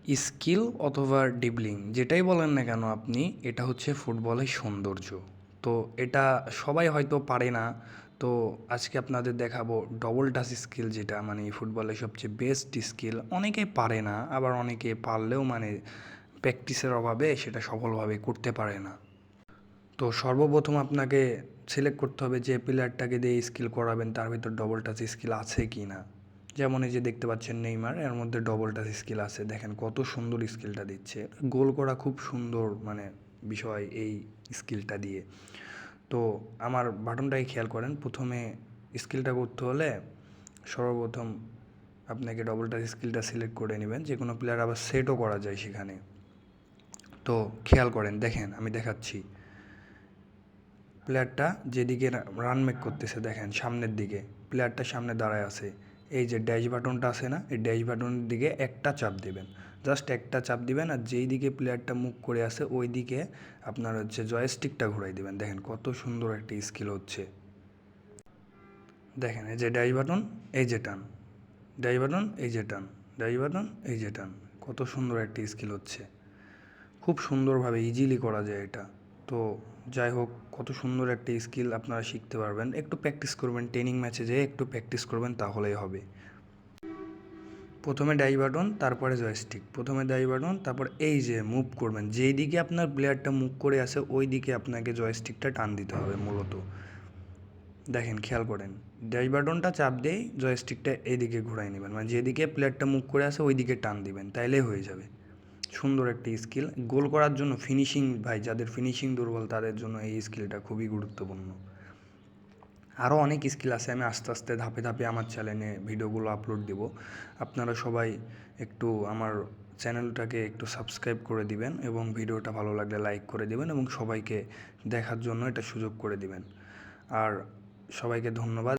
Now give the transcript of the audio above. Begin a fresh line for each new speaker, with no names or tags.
Skill অথবা dribbling যেটাই বলেন না কেন আপনি, এটা হচ্ছে ফুটবলের সৌন্দর্য। তো এটা সবাই হয়তো পারে না। তো আজকে আপনাদের দেখাবো ডবল টাচ স্কিল, যেটা মানে ফুটবলের সবচেয়ে বেস্ট স্কিল। অনেকেই পারে না, আবার অনেকে পারলেও মানে প্র্যাকটিসের অভাবে সেটা সফলভাবে করতে পারে না। তো সর্বপ্রথম আপনাকে সিলেক্ট করতে হবে যে প্লেয়ারটাকে দিয়ে স্কিল করাবেন তার ভিতর ডবল টাচ স্কিল আছে কি না। যেমন এই যে দেখতে পাচ্ছেন নেইমার, এর মধ্যে ডবল টাচ স্কিল আছে। দেখেন কত সুন্দর স্কিলটা দিচ্ছে, গোল করা খুব সুন্দর মানে বিষয় এই স্কিলটা দিয়ে। তো আমার বাটনটাকে খেয়াল করেন, প্রথমে স্কিলটা করতে হলে সর্বপ্রথম আপনাকে ডবল টাচ স্কিলটা সিলেক্ট করে নেবেন। যে কোনো প্লেয়ার আবার সেটও করা যায় সেখানে। তো খেয়াল করেন, দেখেন আমি দেখাচ্ছি। প্লেয়ারটা যেদিকে রান মেক করতেছে, দেখেন সামনের দিকে প্লেয়ারটা সামনে দাঁড়ায় আছে। এই যে ড্যাশ বাটনটা আছে না, এই ড্যাশ বাটনের দিকে একটা চাপ দিবেন, জাস্ট একটা চাপ দিবেন। আর যেই দিকে প্লেয়ারটা মুভ করে আছে ওই দিকে আপনার হচ্ছে জয়স্টিকটা ঘুরাই দিবেন। দেখেন কত সুন্দর একটা স্কিল হচ্ছে। দেখেন এই যে ড্যাশ বাটন, এই যে টান, ড্যাশ বাটন, এই যে টান, ড্যাশ বাটন, এই যে টান। কত সুন্দর একটা স্কিল হচ্ছে, খুব সুন্দরভাবে ইজিলি করা যায় এটা। তো যাই হোক, কত সুন্দর একটা স্কিল আপনারা শিখতে পারবেন। একটু প্র্যাকটিস করবেন, ট্রেনিং ম্যাচে যেয়ে একটু প্র্যাকটিস করবেন, তাহলেই হবে। প্রথমে ডাই বাটন, তারপরে জয়স্টিক। প্রথমে ডাই বাটন, তারপর এই যে মুভ করবেন, যেই দিকে আপনার প্লেয়ারটা মুভ করে আসে ওই দিকে আপনাকে জয়স্টিকটা টান দিতে হবে মূলত। দেখেন খেয়াল করেন, ড্যাশ বাটনটা চাপ দিয়েই জয়স্টিকটা এইদিকে ঘুরাই নেবেন, মানে যেদিকে প্লেয়ারটা মুভ করে আসে ওই দিকে টান দিবেন, তাইলেই হয়ে যাবে। সুন্দর একটা স্কিল। গোল করার জন্য ফিনিশিং, ভাই যাদের ফিনিশিং দুর্বল তাদের জন্য এই স্কিলটা খুবই গুরুত্বপূর্ণ। আরও অনেক স্কিল আছে, আমি আস্তে আস্তে ধাপে ধাপে আমার চ্যানেলে ভিডিওগুলো আপলোড দেব। আপনারা সবাই একটু আমার চ্যানেলটাকে একটু সাবস্ক্রাইব করে দিবেন এবং ভিডিওটা ভালো লাগলে লাইক করে দিবেন এবং সবাইকে দেখার জন্য এটা সুযোগ করে দিবেন। আর সবাইকে ধন্যবাদ।